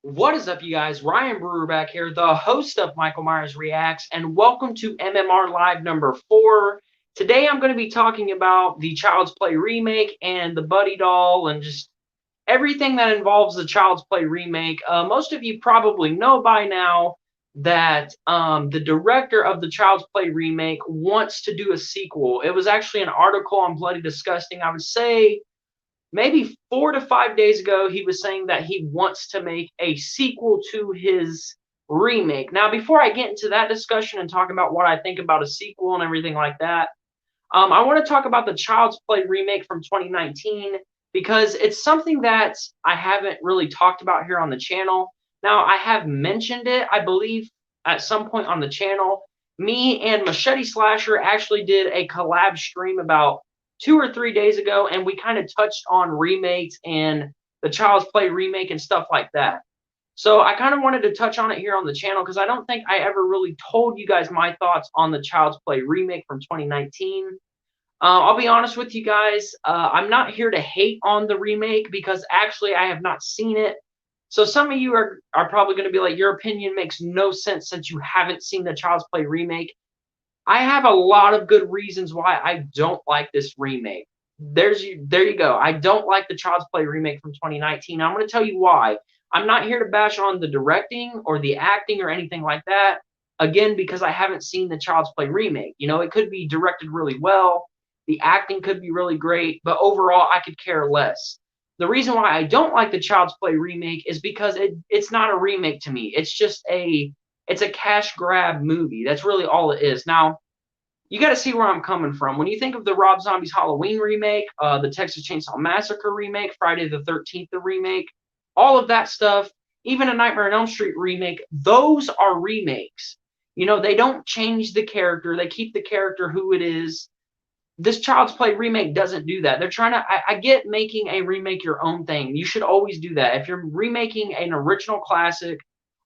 What is up, you guys? Ryan Brewer back here, the host of Michael Myers Reacts, and welcome to MMR Live number 4. Today I'm going to be talking about the Child's Play remake and the Buddy doll and just everything that involves the Child's Play remake. Most of you probably know by now that the director of the Child's Play remake wants to do a sequel. It was actually an article on Bloody Disgusting, I would say maybe 4 to 5 days ago, he was saying that he wants to make a sequel to his remake. Now, before I get into that discussion and talk about what I think about a sequel and everything like that, I want to talk about the Child's Play remake from 2019 because it's something that I haven't really talked about here on the channel. Now, I have mentioned it, I believe, at some point on the channel. Me and Machete Slasher actually did a collab stream about 2 or 3 days ago, and we kind of touched on remakes and the Child's Play remake and stuff like that. So I kind of wanted to touch on it here on the channel because I don't think I ever really told you guys my thoughts on the Child's Play remake from 2019. I'll be honest with you guys. I'm not here to hate on the remake because actually I have not seen it. So some of you are probably going to be like, your opinion makes no sense since you haven't seen the Child's Play remake. I have a lot of good reasons why I don't like this remake. There you go. I don't like the Child's Play remake from 2019. I'm going to tell you why. I'm not here to bash on the directing or the acting or anything like that. Again, because I haven't seen the Child's Play remake. You know, it could be directed really well. The acting could be really great, but overall, I could care less. The reason why I don't like the Child's Play remake is because it's not a remake to me. It's a cash grab movie. That's really all it is. Now, you got to see where I'm coming from. When you think of the Rob Zombie's Halloween remake, the Texas Chainsaw Massacre remake, Friday the 13th the remake, all of that stuff, even a Nightmare on Elm Street remake, those are remakes. You know, they don't change the character. They keep the character who it is. This Child's Play remake doesn't do that. They're trying to, I get making a remake your own thing. You should always do that. If you're remaking an original classic,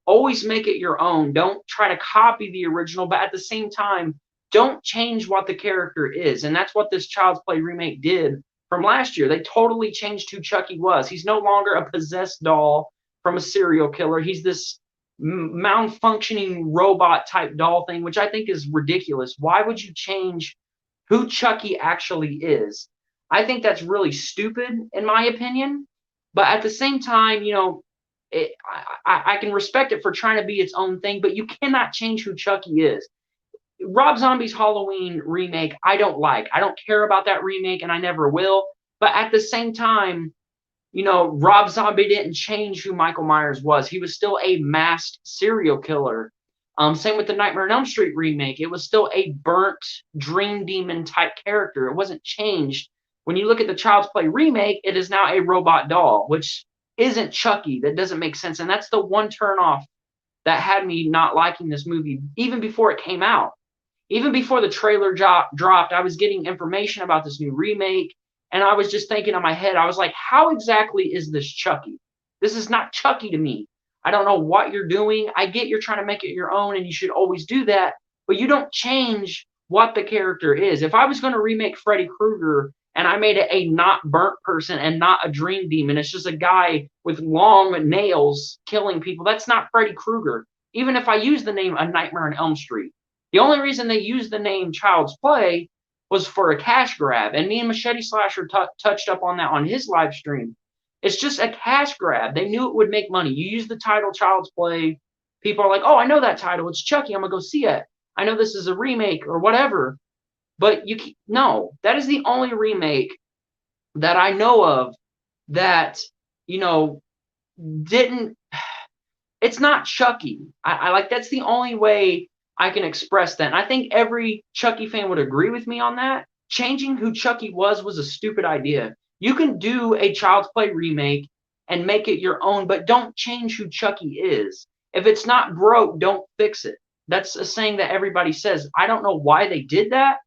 always make it your own. Don't try to copy the original, but at the same time, don't change what the character is. And that's what this Child's Play remake did from last year. They totally changed who Chucky was. He's no longer a possessed doll from a serial killer. He's this malfunctioning robot type doll thing, which I think is ridiculous. Why would you change who Chucky actually is? I think that's really stupid, in my opinion. But at the same time, you know, I can respect it for trying to be its own thing, but you cannot change who Chucky is. Rob Zombie's Halloween remake, I don't like. I don't care about that remake, and I never will. But at the same time, you know, Rob Zombie didn't change who Michael Myers was. He was still a masked serial killer. Same with the Nightmare on Elm Street remake. It was still a burnt dream demon type character. It wasn't changed. When you look at the Child's Play remake, it is now a robot doll, which isn't Chucky. That doesn't make sense. And that's the one turnoff that had me not liking this movie even before it came out. Even before the trailer dropped, I was getting information about this new remake, and I was just thinking in my head, I was like, how exactly is this Chucky? This is not Chucky to me. I don't know what you're doing. I get you're trying to make it your own, and you should always do that, but you don't change what the character is. If I was going to remake Freddy Krueger and I made it a not burnt person and not a dream demon, it's just a guy with long nails killing people, that's not Freddy Krueger. Even if I use the name A Nightmare on Elm Street. The only reason they used the name Child's Play was for a cash grab. And me and Machete Slasher touched up on that on his live stream. It's just a cash grab. They knew it would make money. You use the title Child's Play. People are like, oh, I know that title. It's Chucky. I'm going to go see it. I know this is a remake or whatever. But no, that is the only remake that I know of that, you know, didn't. It's not Chucky. I like, that's the only way I can express that. And I think every Chucky fan would agree with me on that. Changing who Chucky was a stupid idea. You can do a Child's Play remake and make it your own, but don't change who Chucky is. If it's not broke, don't fix it. That's a saying that everybody says. I don't know why they did that.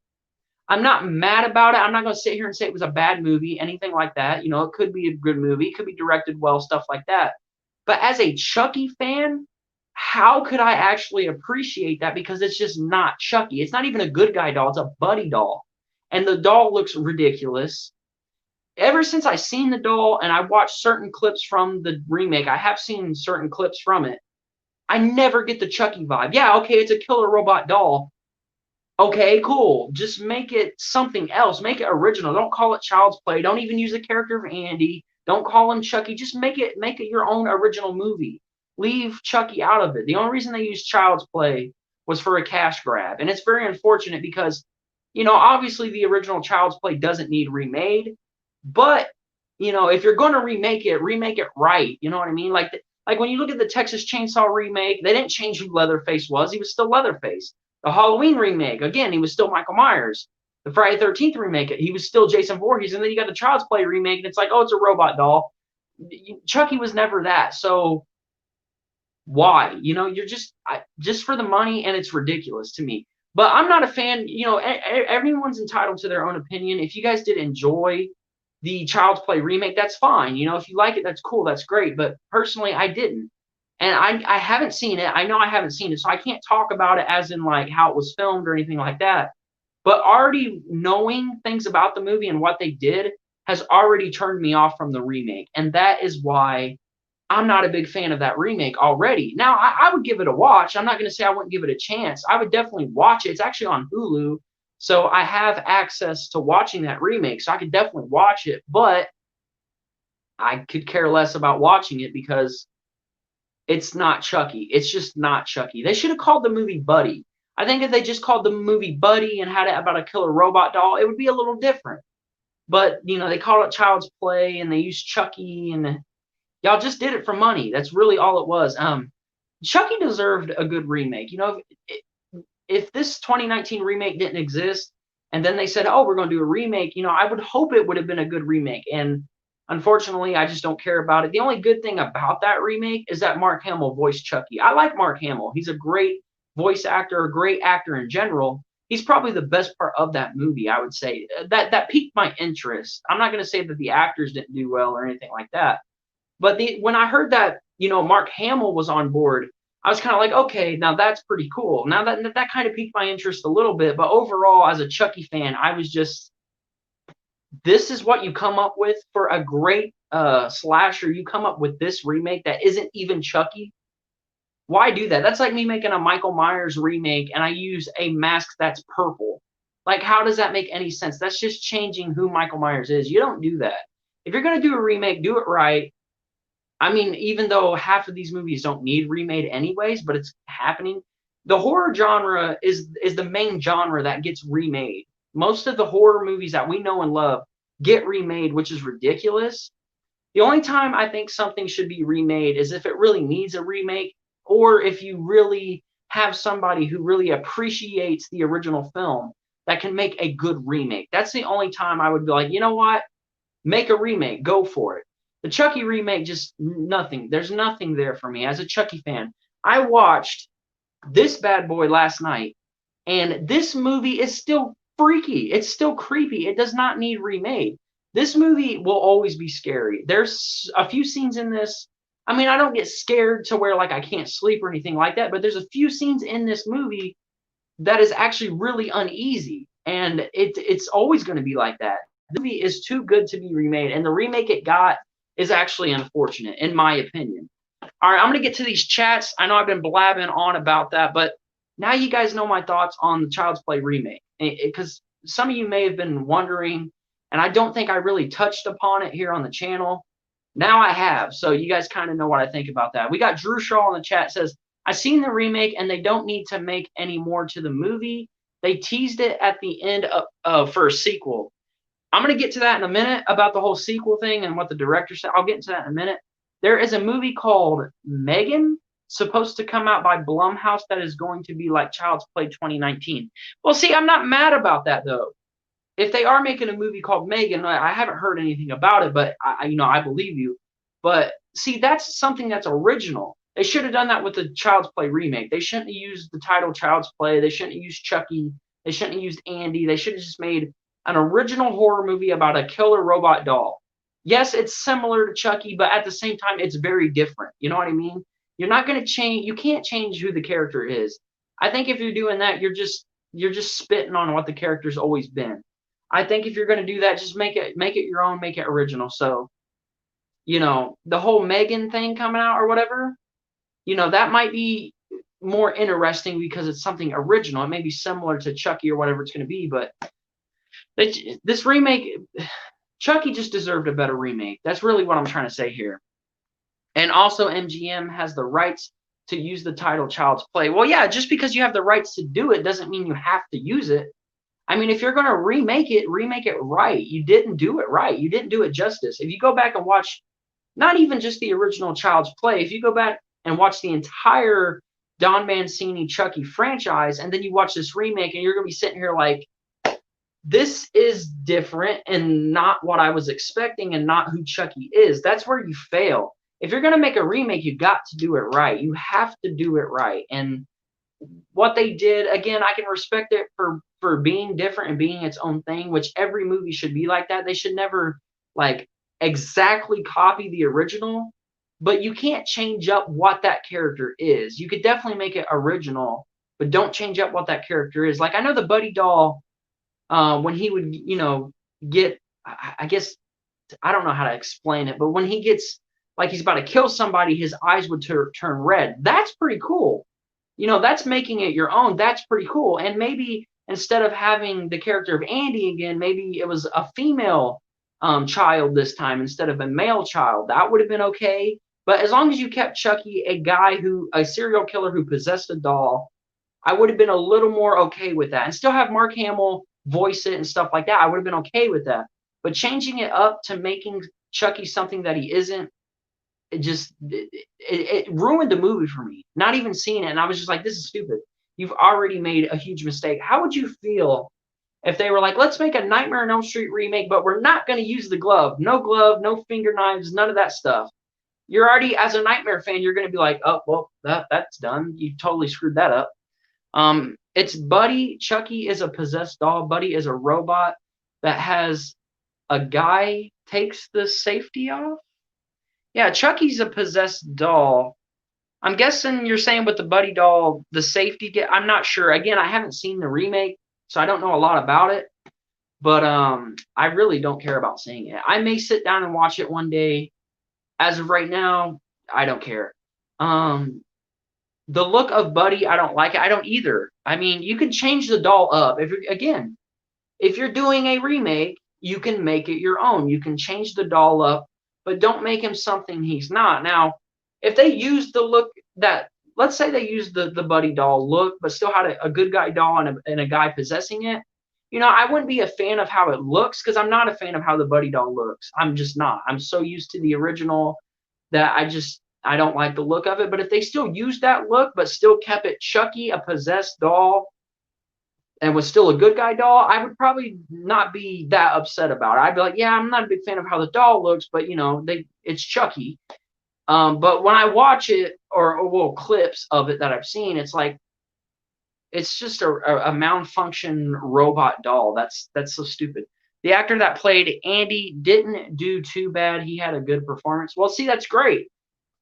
I'm not mad about it. I'm not going to sit here and say it was a bad movie, anything like that. You know, it could be a good movie. It could be directed well, stuff like that. But as a Chucky fan, how could I actually appreciate that? Because it's just not Chucky. It's not even a good guy doll. It's a Buddy doll. And the doll looks ridiculous. ever since I seen the doll and I watched certain clips from the remake, I have seen certain clips from it. I never get the Chucky vibe. Yeah, okay, it's a killer robot doll. Okay, cool. Just make it something else. Make it original. Don't call it Child's Play. Don't even use the character of Andy. Don't call him Chucky. Just make it your own original movie. Leave Chucky out of it. The only reason they used Child's Play was for a cash grab. And it's very unfortunate because, obviously the original Child's Play doesn't need remade, but if you're going to remake it right. You know what I mean? Like when you look at the Texas Chainsaw remake, they didn't change who Leatherface was. He was still Leatherface. The Halloween remake, again, he was still Michael Myers. The Friday the 13th remake, he was still Jason Voorhees. And then you got the Child's Play remake, and it's like, oh, it's a robot doll. Chucky was never that. So why? You're just for the money, and it's ridiculous to me. But I'm not a fan. Everyone's entitled to their own opinion. If you guys did enjoy the Child's Play remake, that's fine. If you like it, that's cool. That's great. But personally, I didn't. And I haven't seen it. I know I haven't seen it, so I can't talk about it as in like how it was filmed or anything like that. But already knowing things about the movie and what they did has already turned me off from the remake. And that is why I'm not a big fan of that remake already. Now, I would give it a watch. I'm not going to say I wouldn't give it a chance. I would definitely watch it. It's actually on Hulu, so I have access to watching that remake, so I could definitely watch it. But I could care less about watching it because it's not Chucky. It's just not Chucky. They should have called the movie Buddi. I think if they just called the movie Buddi and had it about a killer robot doll, it would be a little different. But, they called it Child's Play, and they used Chucky, and y'all just did it for money. That's really all it was. Chucky deserved a good remake. If this 2019 remake didn't exist, and then they said, oh, we're going to do a remake, I would hope it would have been a good remake. And unfortunately, I just don't care about it. The only good thing about that remake is that Mark Hamill voiced Chucky. I like Mark Hamill. He's a great voice actor, a great actor in general. He's probably the best part of that movie, I would say. That piqued my interest. I'm not going to say that the actors didn't do well or anything like that. But when I heard that, Mark Hamill was on board, I was kind of like, okay, now that's pretty cool. Now that kind of piqued my interest a little bit. But overall, as a Chucky fan, I was just, this is what you come up with for a great slasher. You come up with this remake that isn't even Chucky. Why do that? That's like me making a Michael Myers remake and I use a mask that's purple. Like, how does that make any sense? That's just changing who Michael Myers is. You don't do that. If you're going to do a remake, do it right. I mean, even though half of these movies don't need remade anyways, but it's happening. The horror genre is the main genre that gets remade. Most of the horror movies that we know and love get remade, which is ridiculous. The only time I think something should be remade is if it really needs a remake, or if you really have somebody who really appreciates the original film that can make a good remake. That's the only time I would be like, you know what? Make a remake. Go for it. The Chucky remake, just nothing. There's nothing there for me. As a Chucky fan, I watched this bad boy last night, and this movie is still freaky. It's still creepy. It does not need remade. This movie will always be scary. There's a few scenes in this. I mean, I don't get scared to where like I can't sleep or anything like that, but there's a few scenes in this movie that is actually really uneasy, and it's always going to be like that. The movie is too good to be remade, and the remake it got is actually unfortunate, in my opinion. All right, I'm going to get to these chats. I know I've been blabbing on about that, but now you guys know my thoughts on the Child's Play remake, because some of you may have been wondering, and I don't think I really touched upon it here on the channel. Now I have, so you guys kind of know what I think about that. We got Drew Shaw in the chat, says, I've seen the remake, and they don't need to make any more to the movie. They teased it at the end for a sequel. I'm going to get to that in a minute about the whole sequel thing and what the director said. I'll get into that in a minute. There is a movie called Megan, supposed to come out by Blumhouse, that is going to be like Child's Play 2019. Well, see, I'm not mad about that, though. If they are making a movie called Megan, I haven't heard anything about it, but I believe you. But see, that's something that's original. They should have done that with the Child's Play remake. They shouldn't have used the title Child's Play. They shouldn't have used Chucky. They shouldn't have used Andy. They should have just made an original horror movie about a killer robot doll. Yes, it's similar to Chucky, but at the same time, it's very different. You know what I mean? You're not going to change. You can't change who the character is. I think if you're doing that, you're just spitting on what the character's always been. I think if you're going to do that, just make it your own, make it original. So, the whole Megan thing coming out or whatever, that might be more interesting because it's something original. It may be similar to Chucky or whatever it's going to be, but this remake, Chucky just deserved a better remake. That's really what I'm trying to say here. And also, MGM has the rights to use the title Child's Play. Well, yeah, just because you have the rights to do it doesn't mean you have to use it. I mean, if you're going to remake it right. You didn't do it right. You didn't do it justice. If you go back and watch, not even just the original Child's Play, if you go back and watch the entire Don Mancini Chucky franchise, and then you watch this remake, and you're going to be sitting here like, this is different and not what I was expecting and not who Chucky is. That's where you fail. If you're going to make a remake, you got to do it right. You have to do it right. And what they did, again, I can respect it for being different and being its own thing, which every movie should be like that. They should never like exactly copy the original, but you can't change up what that character is. You could definitely make it original, but don't change up what that character is. Like, I know the Buddy doll, when he would, get, I guess, I don't know how to explain it, but when he gets like he's about to kill somebody, his eyes would turn red. That's pretty cool. That's making it your own. That's pretty cool. And maybe instead of having the character of Andy again, maybe it was a female child this time instead of a male child. That would have been okay. But as long as you kept Chucky a serial killer who possessed a doll, I would have been a little more okay with that. And still have Mark Hamill voice it and stuff like that. I would have been okay with that. But changing it up to making Chucky something that he isn't, it ruined the movie for me. Not even seeing it, and I was just like, this is stupid. You've already made a huge mistake. How would you feel if they were like, let's make a Nightmare on Elm Street remake, but we're not going to use the glove, no finger knives, none of that stuff? You're already, as a Nightmare fan, you're going to be like, oh, well, that's done. You totally screwed that up. It's Buddy. Chucky is a possessed doll. Buddy is a robot that has a guy takes the safety off. Yeah, Chucky's a possessed doll. I'm guessing you're saying with the Buddy doll, the safety I'm not sure. Again, I haven't seen the remake, so I don't know a lot about it. But I really don't care about seeing it. I may sit down and watch it one day. As of right now, I don't care. The look of Buddy, I don't like it. I don't either. I mean, you can change the doll up. If you're doing a remake, you can make it your own. You can change the doll up, but don't make him something he's not. Now, if they use the look let's say they use the Buddy doll look, but still had a good guy doll and a guy possessing it, I wouldn't be a fan of how it looks because I'm not a fan of how the Buddy doll looks. I'm just not. I'm so used to the original that I don't like the look of it. But if they still used that look, but still kept it Chucky, a possessed doll, and was still a good guy doll, I would probably not be that upset about it. I'd be like, yeah, I'm not a big fan of how the doll looks, but it's Chucky. But when I watch it or clips of it that I've seen, it's like it's just a malfunction robot doll. That's so stupid. The actor that played Andy didn't do too bad. He had a good performance. Well, see, that's great.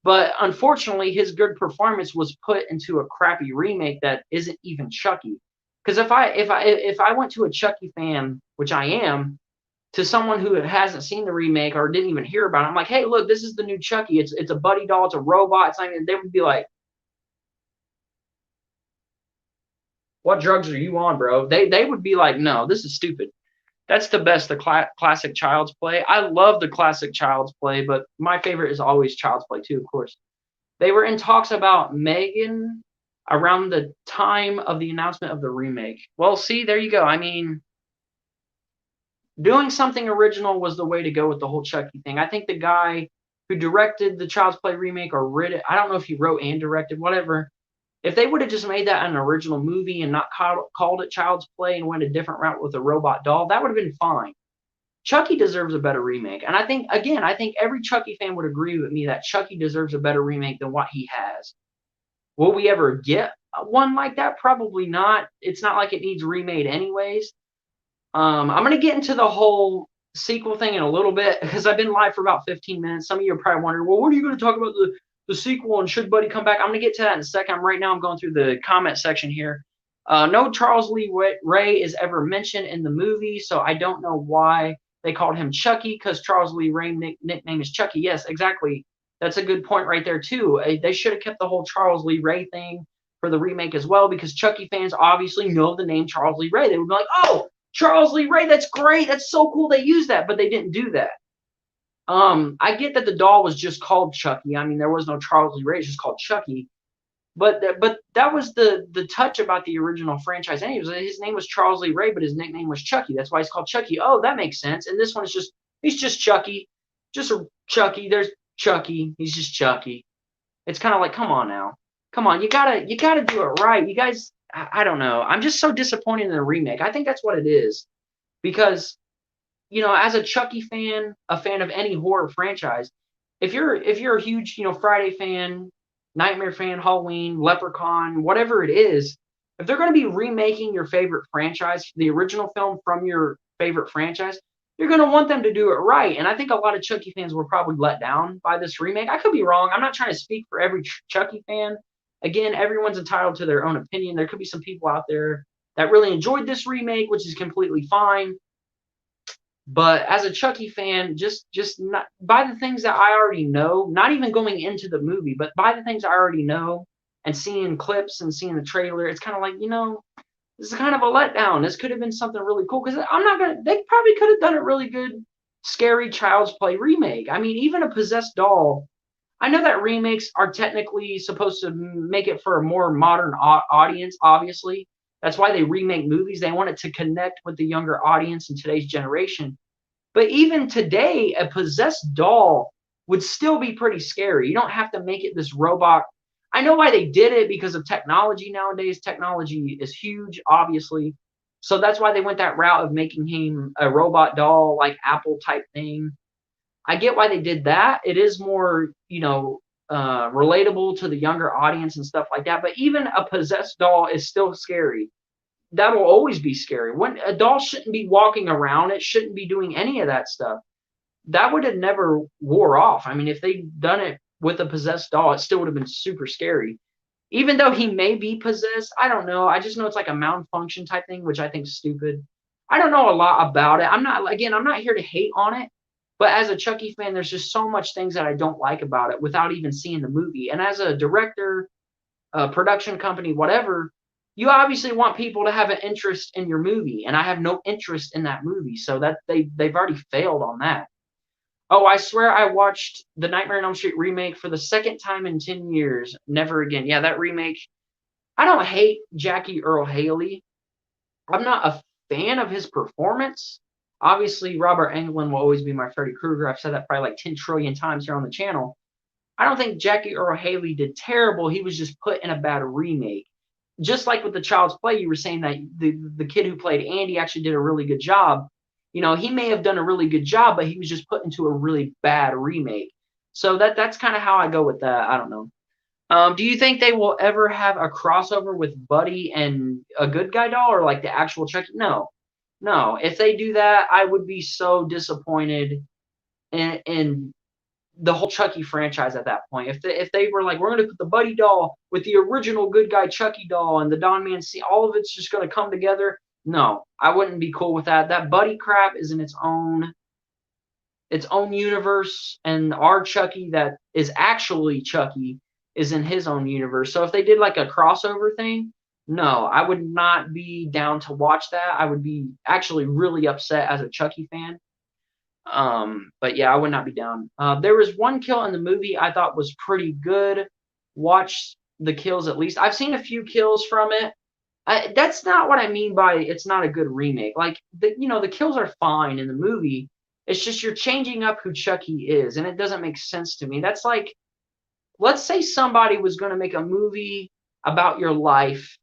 But unfortunately, his good performance was put into a crappy remake that isn't even Chucky. Because if I went to a Chucky fan, which I am, to someone who hasn't seen the remake or didn't even hear about it, I'm like, hey, look, this is the new Chucky. It's a Buddy doll. It's a robot. It's like, they would be like, what drugs are you on, bro? They would be like, no, this is stupid. That's the best, the classic Child's Play. I love the classic Child's Play, but my favorite is always Child's Play 2, of course. They were in talks about Megan around the time of the announcement of the remake. Well, see, there you go. I mean, doing something original was the way to go with the whole Chucky thing. I think the guy who directed the Child's Play remake or wrote it, I don't know if he wrote and directed, whatever. If they would have just made that an original movie and not called it Child's Play and went a different route with a robot doll, that would have been fine. Chucky deserves a better remake. And I think every Chucky fan would agree with me that Chucky deserves a better remake than what he has. Will we ever get one like that? Probably not. It's not like it needs remade anyways. I'm going to get into the whole sequel thing in a little bit because I've been live for about 15 minutes. Some of you are probably wondering, well, what are you going to talk about the sequel and should Buddy come back? I'm going to get to that in a second. Right now I'm going through the comment section here. No Charles Lee Ray is ever mentioned in the movie, so I don't know why they called him Chucky, because Charles Lee Ray nickname is Chucky. Yes, exactly. That's a good point right there too. They should have kept the whole Charles Lee Ray thing for the remake as well, because Chucky fans obviously know the name Charles Lee Ray. They would be like, "Oh, Charles Lee Ray, that's great. That's so cool they used that," but they didn't do that. I get that the doll was just called Chucky. I mean, there was no Charles Lee Ray; it's just called Chucky. But that was the touch about the original franchise. Anyways, his name was Charles Lee Ray, but his nickname was Chucky. That's why he's called Chucky. Oh, that makes sense. And this one is just he's just Chucky, just a Chucky. There's Chucky. He's just Chucky. It's kind of like, come on now, come on. You gotta do it right. You guys, I don't know. I'm just so disappointed in the remake. I think that's what it is, because as a Chucky fan, a fan of any horror franchise, if you're a huge, Friday fan, Nightmare fan, Halloween, Leprechaun, whatever it is, if they're going to be remaking your favorite franchise, the original film from your favorite franchise, you're going to want them to do it right. And I think a lot of Chucky fans were probably let down by this remake. I could be wrong. I'm not trying to speak for every Chucky fan. Again, everyone's entitled to their own opinion. There could be some people out there that really enjoyed this remake, which is completely fine. But as a Chucky fan, just not by the things that I already know, not even going into the movie, but by the things I already know and seeing clips and seeing the trailer, it's kind of like, this is kind of a letdown. This could have been something really cool, because they probably could have done a really good, scary Child's Play remake. I mean, even a possessed doll. I know that remakes are technically supposed to make it for a more modern audience, obviously. That's why they remake movies. They want it to connect with the younger audience in today's generation. But even today, a possessed doll would still be pretty scary. You don't have to make it this robot. I know why they did it, because of technology nowadays. Technology is huge, obviously. So that's why they went that route of making him a robot doll, like Apple type thing. I get why they did that. It is more, relatable to the younger audience and stuff like that. But even a possessed doll is still scary. That will always be scary. When a doll shouldn't be walking around, it shouldn't be doing any of that stuff. That would have never wore off. I mean, if they'd done it with a possessed doll, it still would have been super scary. Even though he may be possessed, I don't know. I just know it's like a malfunction type thing, which I think is stupid. I don't know a lot about it. I'm not here to hate on it. But as a Chucky fan, there's just so much things that I don't like about it without even seeing the movie. And as a director, a production company, whatever, you obviously want people to have an interest in your movie, and I have no interest in that movie, so that they've already failed on that. Oh, I swear I watched the Nightmare on Elm Street remake for the second time in 10 years. Never again. Yeah, that remake. I don't hate Jackie Earl Haley. I'm not a fan of his performance. Obviously, Robert Englund will always be my Freddy Krueger. I've said that probably like 10 trillion times here on the channel. I don't think Jackie Earl Haley did terrible. He was just put in a bad remake. Just like with the Child's Play, you were saying that the kid who played Andy actually did a really good job. He may have done a really good job, but he was just put into a really bad remake. So that's kind of how I go with that. I don't know. Do you think they will ever have a crossover with Buddy and a good guy doll, or like the actual Chucky? No. If they do that, I would be so disappointed in the whole Chucky franchise at that point. If they were like, we're going to put the Buddy doll with the original good guy Chucky doll and the Don Man scene, all of it's just going to come together. No, I wouldn't be cool with that. That Buddy crap is in its own universe, and our Chucky that is actually Chucky is in his own universe. So if they did like a crossover thing, no, I would not be down to watch that. I would be actually really upset as a Chucky fan. But yeah, I would not be down. There was one kill in the movie I thought was pretty good. Watch the kills at least. I've seen a few kills from it. That's not what I mean by it's not a good remake. Like, the kills are fine in the movie. It's just you're changing up who Chucky is, and it doesn't make sense to me. That's like, let's say somebody was going to make a movie about your life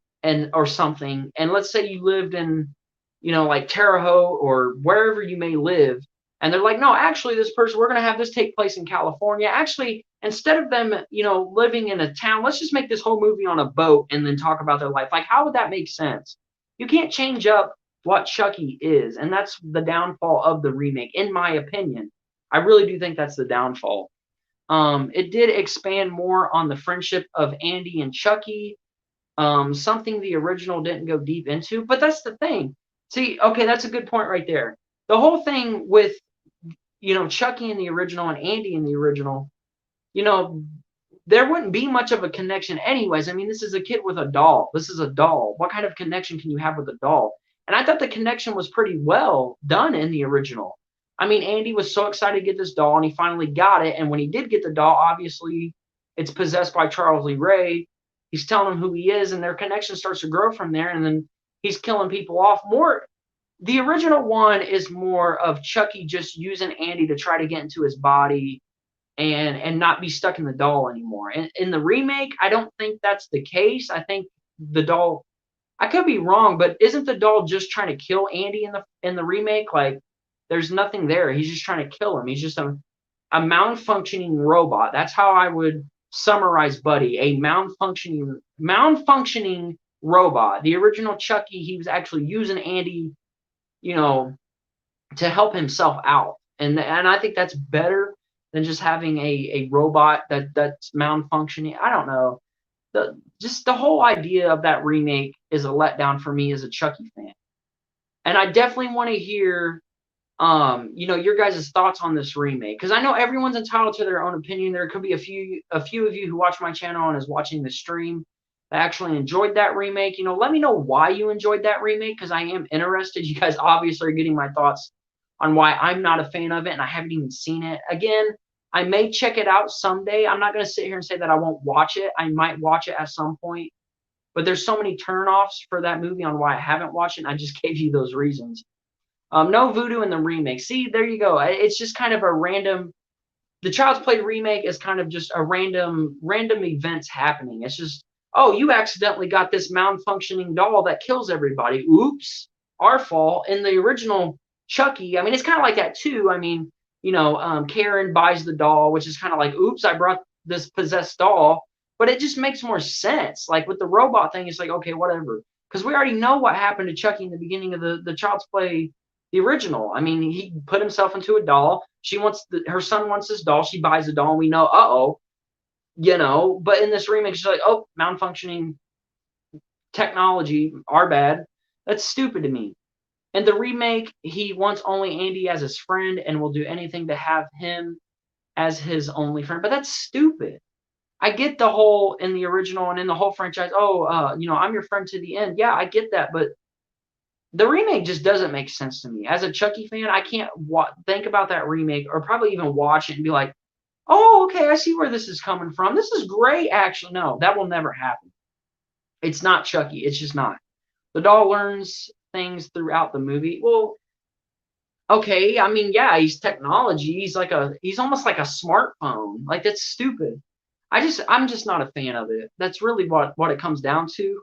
or something, and let's say you lived in, like Terre Haute or wherever you may live, and they're like, no, actually, this person, we're going to have this take place in California. Actually, instead of them, living in a town, let's just make this whole movie on a boat and then talk about their life. Like, how would that make sense? You can't change up what Chucky is, and that's the downfall of the remake, in my opinion. I really do think that's the downfall. It did expand more on the friendship of Andy and Chucky. something the original didn't go deep into. But that's the thing. See, okay, that's a good point right there. The whole thing with, Chucky in the original and Andy in the original, you know, there wouldn't be much of a connection anyways. I mean, this is a kid with a doll. This is a doll. What kind of connection can you have with a doll? And I thought the connection was pretty well done in the original. I mean, Andy was so excited to get this doll, and he finally got it. And when he did get the doll, obviously it's possessed by Charles Lee Ray. He's telling him who he is, and their connection starts to grow from there. And then he's killing people off. The original one is more of Chucky just using Andy to try to get into his body and not be stuck in the doll anymore. And in the remake, I don't think that's the case. I think the doll, I could be wrong, but isn't the doll just trying to kill Andy in the remake? Like, there's nothing there. He's just trying to kill him. He's just a malfunctioning robot. That's how I would summarize Buddy, a malfunctioning robot. The original Chucky, he was actually using Andy, to help himself out. And I think that's better than just having a robot that's malfunctioning. I don't know. Just the whole idea of that remake is a letdown for me as a Chucky fan. And I definitely want to hear your guys' thoughts on this remake, because I know everyone's entitled to their own opinion. There could be a few of you who watch my channel and is watching the stream that actually enjoyed that remake. Let me know why you enjoyed that remake, because I am interested. You guys obviously are getting my thoughts on why I'm not a fan of it, and I haven't even seen it. Again, I may check it out someday. I'm not going to sit here and say that I won't watch it. I might watch it at some point, but there's so many turnoffs for that movie on why I haven't watched it, and I just gave you those reasons. No voodoo in the remake. See, there you go. It's just kind of a random. The Child's Play remake is kind of just a random events happening. It's just, oh, you accidentally got this malfunctioning doll that kills everybody. Oops, our fault. In the original Chucky, I mean, it's kind of like that too. I mean, Karen buys the doll, which is kind of like, oops, I brought this possessed doll. But it just makes more sense. Like with the robot thing, it's like, okay, whatever. Because we already know what happened to Chucky in the beginning of the Child's Play, the original. I mean, he put himself into a doll. Her son wants this doll. She buys the doll, and we know, But in this remake, she's like, oh, malfunctioning technology, our bad. That's stupid to me. In the remake, he wants only Andy as his friend and will do anything to have him as his only friend. But that's stupid. I get the whole in the original and in the whole franchise, I'm your friend to the end. Yeah, I get that, but the remake just doesn't make sense to me. As a Chucky fan, I can't think about that remake or probably even watch it and be like, oh, okay, I see where this is coming from. This is great, actually. No, that will never happen. It's not Chucky. It's just not. The doll learns things throughout the movie. Well, okay, I mean, yeah, he's technology. He's almost like a smartphone. Like, that's stupid. I'm just not a fan of it. That's really what it comes down to.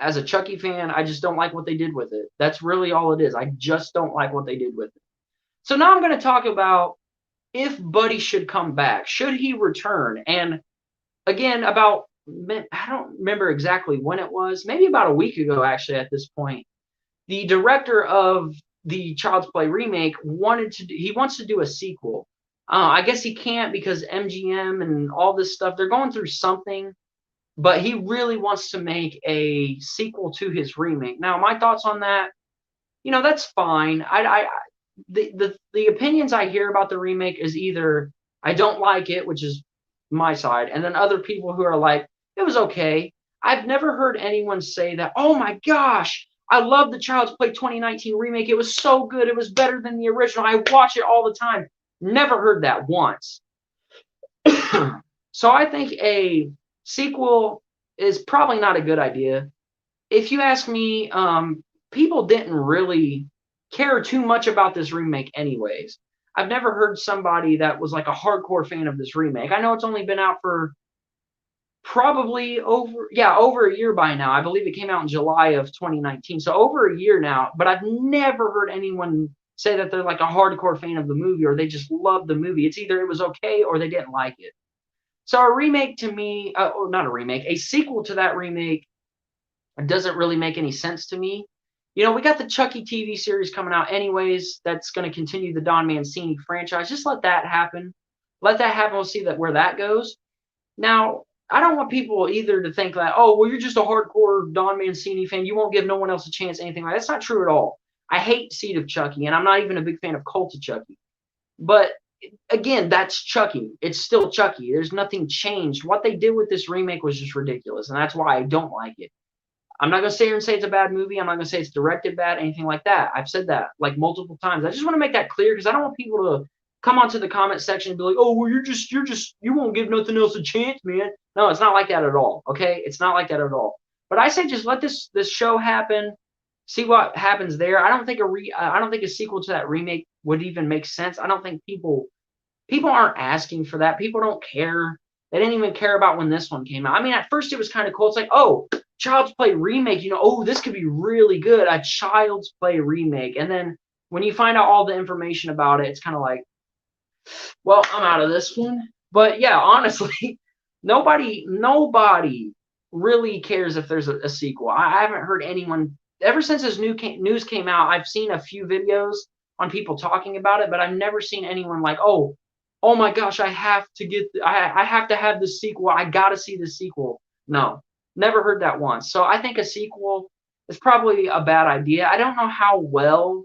As a Chucky fan, I just don't like what they did with it. That's really all it is. I just don't like what they did with it. So now I'm going to talk about if Buddy should come back. Should he return? And again, I don't remember exactly when it was. Maybe about a week ago, actually, at this point. The director of the Child's Play remake wants to do a sequel. I guess he can't because MGM and all this stuff, they're going through something. But he really wants to make a sequel to his remake. Now, my thoughts on that, that's fine. The opinions I hear about the remake is either I don't like it, which is my side, and then other people who are like, it was okay. I've never heard anyone say that, oh my gosh, I love the Child's Play 2019 remake. It was so good. It was better than the original. I watch it all the time. Never heard that once. So I think a sequel is probably not a good idea. If you ask me, people didn't really care too much about this remake anyways. I've never heard somebody that was like a hardcore fan of this remake. I know it's only been out for probably over a year by now. I believe it came out in July of 2019. So over a year now, but I've never heard anyone say that they're like a hardcore fan of the movie or they just love the movie. It's either it was okay or they didn't like it. So a remake to me, or not a remake, a sequel to that remake doesn't really make any sense to me. We got the Chucky TV series coming out anyways. That's going to continue the Don Mancini franchise. Just let that happen. Let that happen. We'll see where that goes. Now, I don't want people either to think that, oh, well, you're just a hardcore Don Mancini fan. You won't give no one else a chance, anything like that. That's not true at all. I hate Seed of Chucky, and I'm not even a big fan of Cult of Chucky. But again, that's Chucky. It's still Chucky. There's nothing changed. What they did with this remake was just ridiculous, and that's why I don't like it. I'm not going to sit here and say it's a bad movie. I'm not going to say it's directed bad, anything like that. I've said that like multiple times. I just want to make that clear because I don't want people to come onto the comment section and be like, oh, well, you won't give nothing else a chance, man. No, it's not like that at all. Okay. It's not like that at all. But I say just let this show happen, see what happens there. I don't think a sequel to that remake would even make sense. I don't think people aren't asking for that. People don't care. They didn't even care about when this one came out. I mean, at first it was kind of cool. It's like, oh, Child's Play remake, oh, this could be really good. A Child's Play remake. And then when you find out all the information about it, it's kind of like, well, I'm out of this one. But yeah, honestly, nobody really cares if there's a sequel. I haven't heard anyone ever since this news came out. I've seen a few videos on people talking about it, but I've never seen anyone like, oh my gosh, I have to have the sequel. I gotta see the sequel. No, never heard that once. So I think a sequel is probably a bad idea. I don't know how well.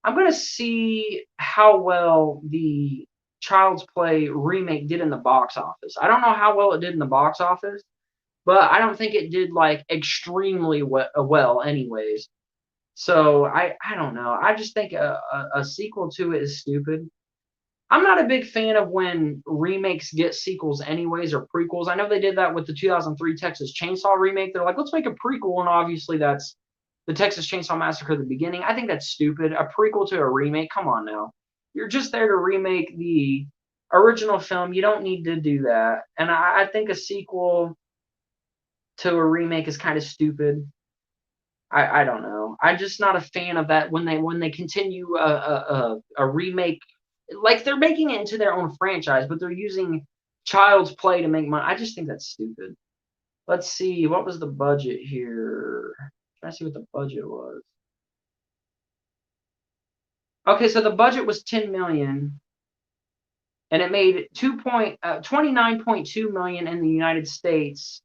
I'm gonna see how well the Child's Play remake did in the box office. I don't know how well it did in the box office, but I don't think it did like extremely well anyways. So I don't know. I just think a sequel to it is stupid. I'm not a big fan of when remakes get sequels anyways or prequels. I know they did that with the 2003 Texas Chainsaw remake. They're like, let's make a prequel, and obviously that's the Texas Chainsaw Massacre at the beginning. I think that's stupid. A prequel to a remake? Come on now. You're just there to remake the original film. You don't need to do that. And I think a sequel to a remake is kind of stupid. I don't know. I'm just not a fan of that when they continue a remake. Like they're making it into their own franchise, but they're using Child's Play to make money. I just think that's stupid. Let's see. What was the budget here? Try to see what the budget was. Okay, so the budget was $10 million, and it made 29.2 million in the United States.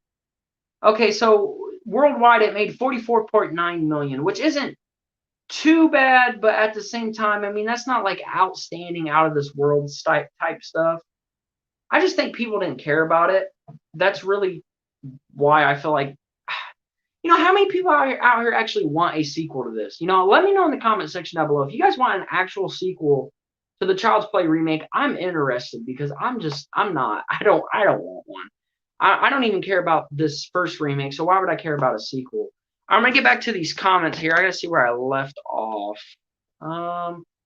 Okay, so worldwide it made 44.9 million, which isn't too bad, but at the same time, I mean, that's not like outstanding, out of this world type stuff. I just think people didn't care about it. That's really why I feel like, how many people out here actually want a sequel to this? Let me know in the comment section down below. If you guys want an actual sequel to the Child's Play remake, I'm interested because I don't want one. I don't even care about this first remake, so why would I care about a sequel? I'm going to get back to these comments here. I got to see where I left off.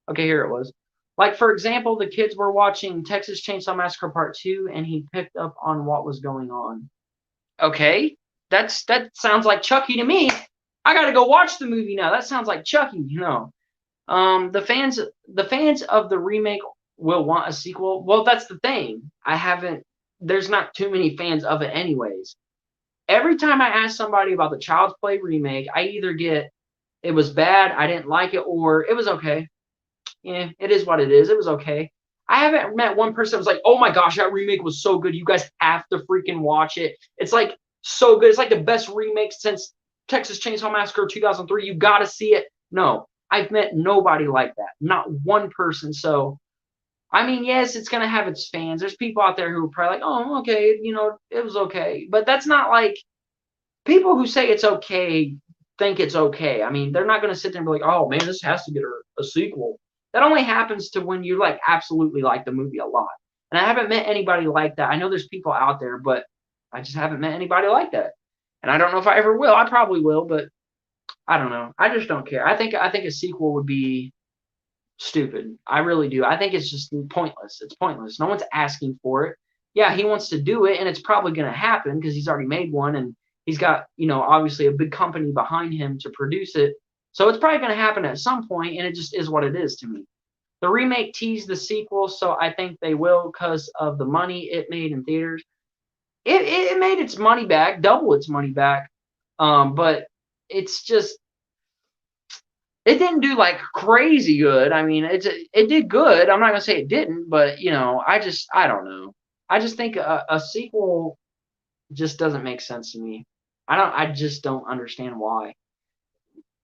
Okay, here it was. Like, for example, the kids were watching Texas Chainsaw Massacre Part 2, and he picked up on what was going on. Okay, that sounds like Chucky to me. I got to go watch the movie now. That sounds like Chucky, The fans of the remake will want a sequel. Well, that's the thing. There's not too many fans of it anyways. Every time I ask somebody about the Child's Play remake, I either get, it was bad, I didn't like it, or it was okay. Yeah, it is what it is. It was okay. I haven't met one person that was like, oh my gosh, that remake was so good. You guys have to freaking watch it. It's like so good. It's like the best remake since Texas Chainsaw Massacre 2003. You got to see it. No, I've met nobody like that. Not one person. So, I mean, yes, it's going to have its fans. There's people out there who are probably like, oh, okay, it was okay. But that's not like, people who say it's okay think it's okay. I mean, they're not going to sit there and be like, oh, man, this has to get a sequel. That only happens to when you, like, absolutely like the movie a lot. And I haven't met anybody like that. I know there's people out there, but I just haven't met anybody like that. And I don't know if I ever will. I probably will, but I don't know. I just don't care. I think a sequel would be stupid. I really do. I think it's just pointless. It's pointless. No one's asking for it. Yeah, he wants to do it, and it's probably going to happen because he's already made one, and he's got, obviously a big company behind him to produce it. So it's probably going to happen at some point, and it just is what it is to me. The remake teased the sequel, so I think they will because of the money it made in theaters. It made its money back, double its money back, but it's just, it didn't do like crazy good. I mean, it did good. I'm not gonna say it didn't, but I don't know. I just think a sequel just doesn't make sense to me. I just don't understand why.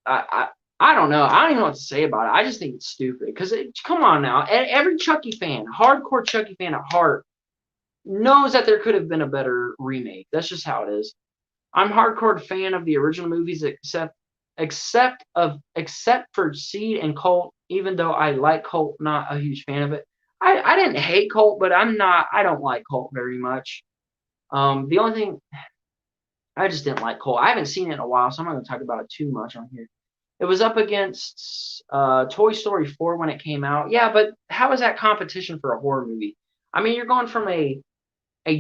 I don't know. I don't even know what to say about it. I just think it's stupid. Because come on now, every Chucky fan, hardcore Chucky fan at heart, knows that there could have been a better remake. That's just how it is. I'm hardcore fan of the original movies, except for Seed and Cult. Even though I like Cult, not a huge fan of it. I didn't hate Cult, but I don't like Cult very much. The only thing I just didn't like Cole. I haven't seen it in a while, so I'm not going to talk about it too much on here. It was up against Toy Story 4 when it came out. Yeah, but how is that competition for a horror movie? I mean, you're going from a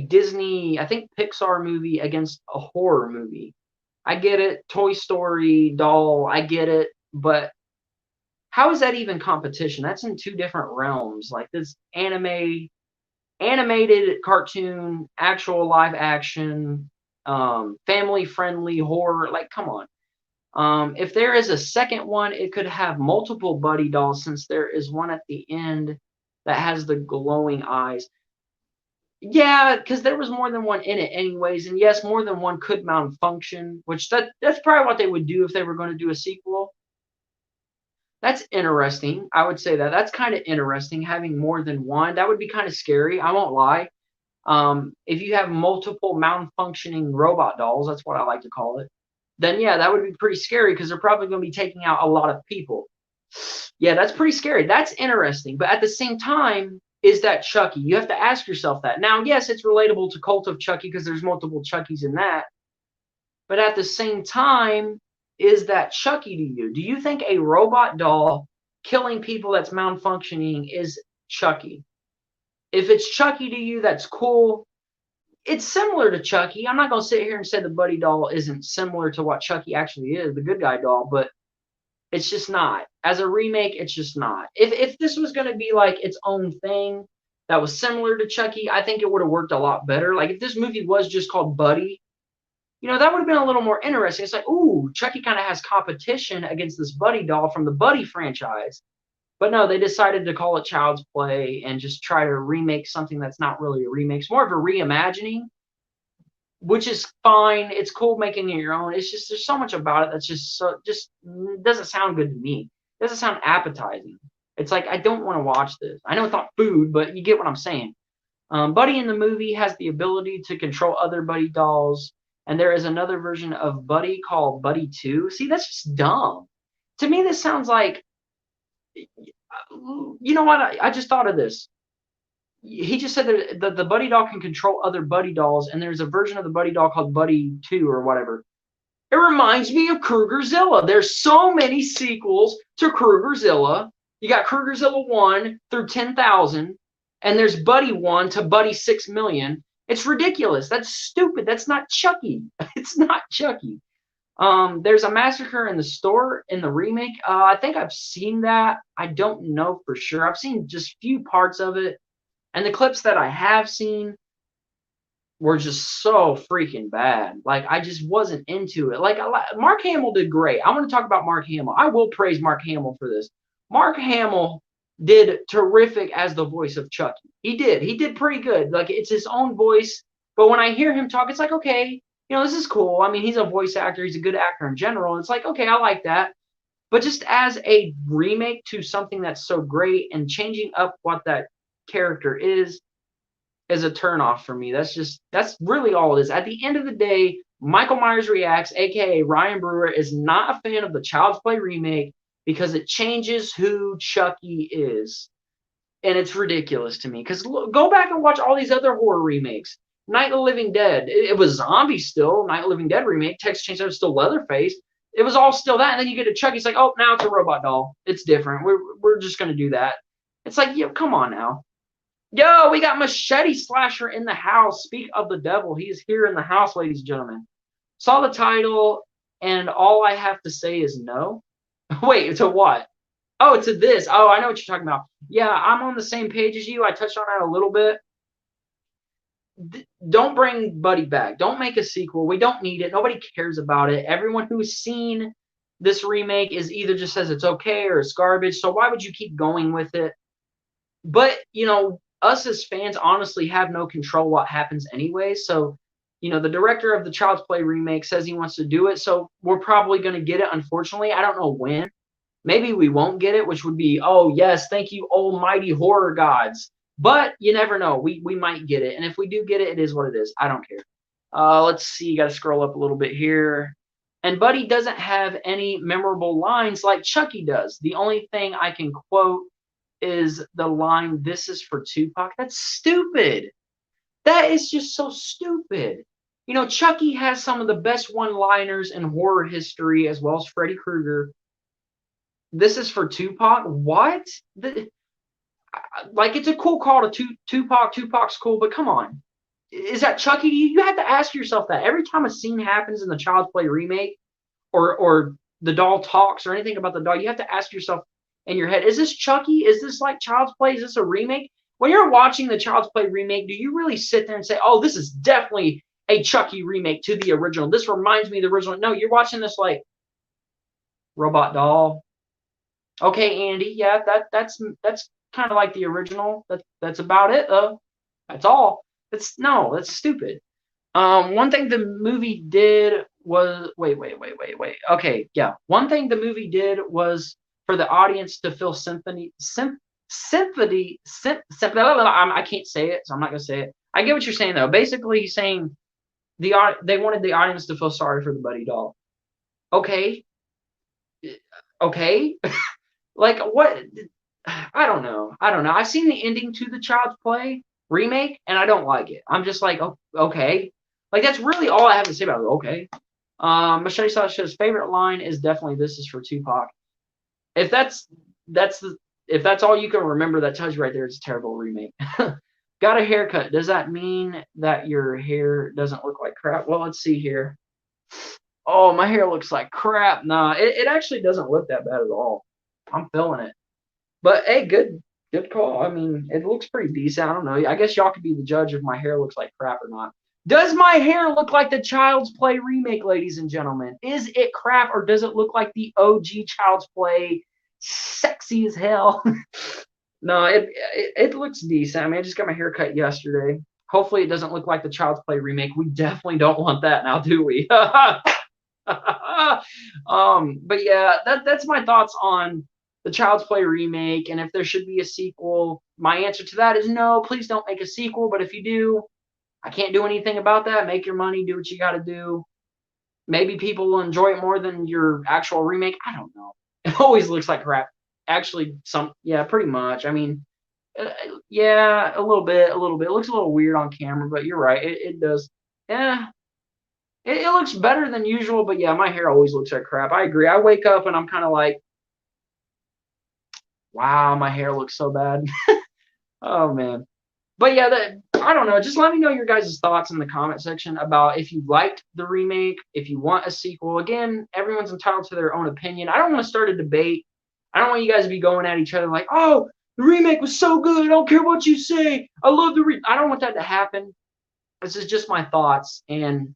Disney, I think Pixar movie against a horror movie. I get it, Toy Story, doll, I get it, but how is that even competition? That's in two different realms. Like this animated cartoon, actual live action, family friendly horror. Like, come on. If there is a second one, it could have multiple Buddy dolls, since there is one at the end that has the glowing eyes. Yeah, because there was more than one in it anyways, and yes, more than one could malfunction, which that's probably what they would do if they were going to do a sequel. That's interesting. I would say that that's kind of interesting, having more than one. That would be kind of scary. I won't lie. If you have multiple malfunctioning robot dolls, that's what I like to call it, then yeah, that would be pretty scary, because they're probably going to be taking out a lot of people. Yeah, that's pretty scary. That's interesting. But at the same time, is that Chucky? You have to ask yourself that. Now, yes, it's relatable to Cult of Chucky because there's multiple Chuckies in that. But at the same time, is that Chucky to you? Do you think a robot doll killing people that's malfunctioning is Chucky? If it's Chucky to you, that's cool. It's similar to Chucky. I'm not going to sit here and say the Buddy doll isn't similar to what Chucky actually is, the good guy doll, but it's just not. As a remake, it's just not. If this was going to be like its own thing that was similar to Chucky, I think it would have worked a lot better. Like if this movie was just called Buddy, that would have been a little more interesting. It's like, ooh, Chucky kind of has competition against this Buddy doll from the Buddy franchise. But no, they decided to call it Child's Play and just try to remake something that's not really a remake. It's more of a reimagining, which is fine. It's cool making it your own. It's just there's so much about it that's just doesn't sound good to me. It doesn't sound appetizing. It's like I don't want to watch this. I know it's not food, but you get what I'm saying. Buddy in the movie has the ability to control other Buddy dolls, and there is another version of Buddy called Buddy 2. See, that's just dumb. To me, this sounds like, you know what? I just thought of this. He just said that the Buddy doll can control other Buddy dolls, and there's a version of the Buddy doll called Buddy 2 or whatever. It reminds me of Krugerzilla. There's so many sequels to Krugerzilla. You got Krugerzilla 1 through 10,000, and there's Buddy 1 to Buddy 6,000,000. It's ridiculous. That's stupid. That's not Chucky. It's not Chucky. There's a massacre in the store in the remake. I think I've seen that. I don't know for sure. I've seen just few parts of it. And the clips that I have seen were just so freaking bad. Like, I just wasn't into it. Like, Mark Hamill did great. I want to talk about Mark Hamill. I will praise Mark Hamill for this. Mark Hamill did terrific as the voice of Chucky. He did pretty good. Like, it's his own voice. But when I hear him talk, it's like, okay, this is cool. I mean, he's a voice actor. He's a good actor in general. It's like, okay, I like that. But just as a remake to something that's so great and changing up what that character is a turnoff for me. That's really all it is. At the end of the day, Michael Myers Reacts, aka Ryan Brewer, is not a fan of the Child's Play remake because it changes who Chucky is. And it's ridiculous to me. Because go back and watch all these other horror remakes. Night of the Living Dead. It was zombies still. Night of the Living Dead remake. Texas Chainsaw was still Leatherface. It was all still that. And then you get to Chucky. It's like, oh, now it's a robot doll. It's different. We're just going to do that. It's like, yo, come on now. Yo, we got Machete Slasher in the house. Speak of the devil. He is here in the house, ladies and gentlemen. Saw the title, and all I have to say is no. Wait, to what? Oh, to this. Oh, I know what you're talking about. Yeah, I'm on the same page as you. I touched on that a little bit. Don't bring Buddy back. Don't make a sequel. We don't need it. Nobody cares about it. Everyone who's seen this remake is either just says it's okay or it's garbage. So why would you keep going with it? But, us as fans honestly have no control what happens anyway. So the director of the Child's Play remake says he wants to do it, so we're probably going to get it, unfortunately. I don't know when. Maybe we won't get it, which would be, oh, yes, thank you, almighty horror gods. But you never know. We might get it. And if we do get it, it is what it is. I don't care. Let's see. Got to scroll up a little bit here. And Buddy doesn't have any memorable lines like Chucky does. The only thing I can quote is the line, "This is for Tupac." That's stupid. That is just so stupid. Chucky has some of the best one-liners in horror history, as well as Freddy Krueger. This is for Tupac? What? Like, it's a cool call to Tupac. Tupac's cool, but come on. Is that Chucky? You have to ask yourself that. Every time a scene happens in the Child's Play remake, or the doll talks, or anything about the doll, you have to ask yourself in your head, is this Chucky? Is this like Child's Play? Is this a remake? When you're watching the Child's Play remake, do you really sit there and say, oh, this is definitely a Chucky remake to the original? This reminds me of the original. No, you're watching this like, robot doll. Okay, Andy, yeah, that's kind of like the original. That's about it, though. That's all. That's stupid. One thing the movie did was wait. Okay, yeah. One thing the movie did was for the audience to feel symphony. I can't say it, so I'm not gonna say it. I get what you're saying though. Basically, he's saying they wanted the audience to feel sorry for the Buddy doll. Okay. Like, what? I don't know. I've seen the ending to the Child's Play remake, and I don't like it. I'm just like, oh, okay. Like, that's really all I have to say about it. Okay. Machete Sasha's favorite line is definitely, "This is for Tupac." If that's all you can remember, that tells you right there it's a terrible remake. Got a haircut. Does that mean that your hair doesn't look like crap? Well, let's see here. Oh, my hair looks like crap. Nah, it actually doesn't look that bad at all. I'm feeling it. But hey, good call. I mean, it looks pretty decent. I don't know. I guess y'all could be the judge if my hair looks like crap or not. Does my hair look like the Child's Play remake, ladies and gentlemen? Is it crap, or does it look like the OG Child's Play, sexy as hell? No, it looks decent. I mean, I just got my hair cut yesterday. Hopefully, it doesn't look like the Child's Play remake. We definitely don't want that now, do we? But yeah, that's my thoughts on the Child's Play remake, and if there should be a sequel. My answer to that is no, please don't make a sequel, but if you do, I can't do anything about that. Make your money, do what you got to do. Maybe people will enjoy it more than your actual remake. I don't know. It always looks like crap. Actually, yeah, pretty much. I mean, yeah, a little bit. It looks a little weird on camera, but you're right. It does. Yeah. It looks better than usual, but yeah, my hair always looks like crap. I agree. I wake up and I'm kind of like, wow, my hair looks so bad. Oh, man. But yeah, I don't know. Just let me know your guys' thoughts in the comment section about if you liked the remake, if you want a sequel. Again, everyone's entitled to their own opinion. I don't want to start a debate. I don't want you guys to be going at each other like, oh, the remake was so good. I don't care what you say. I love the I don't want that to happen. This is just my thoughts. And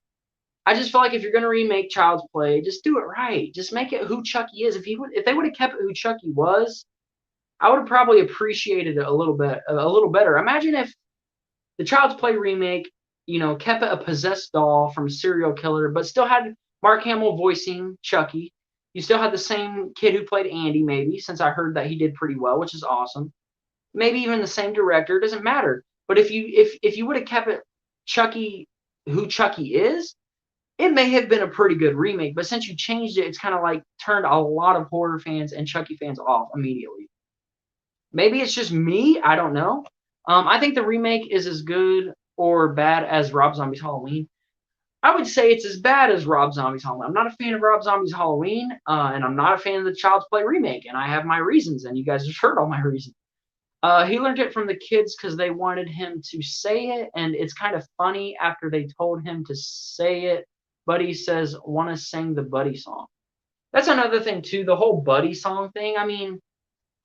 I just feel like if you're going to remake Child's Play, just do it right. Just make it who Chucky is. If they would have kept it who Chucky was, I would have probably appreciated it a little better. Imagine if the Child's Play remake, kept it a possessed doll from a serial killer, but still had Mark Hamill voicing Chucky. You still had the same kid who played Andy, maybe, since I heard that he did pretty well, which is awesome. Maybe even the same director. It doesn't matter. But if you would have kept it Chucky who Chucky is, it may have been a pretty good remake. But since you changed it, it's kind of like turned a lot of horror fans and Chucky fans off immediately. Maybe it's just me. I don't know. I think the remake is as good or bad as Rob Zombie's Halloween. I would say it's as bad as Rob Zombie's Halloween. I'm not a fan of Rob Zombie's Halloween, and I'm not a fan of the Child's Play remake, and I have my reasons, and you guys have heard all my reasons. He learned it from the kids because they wanted him to say it, and it's kind of funny after they told him to say it. Buddy says, "Want to sing the Buddy song." That's another thing, too, the whole Buddy song thing. I mean,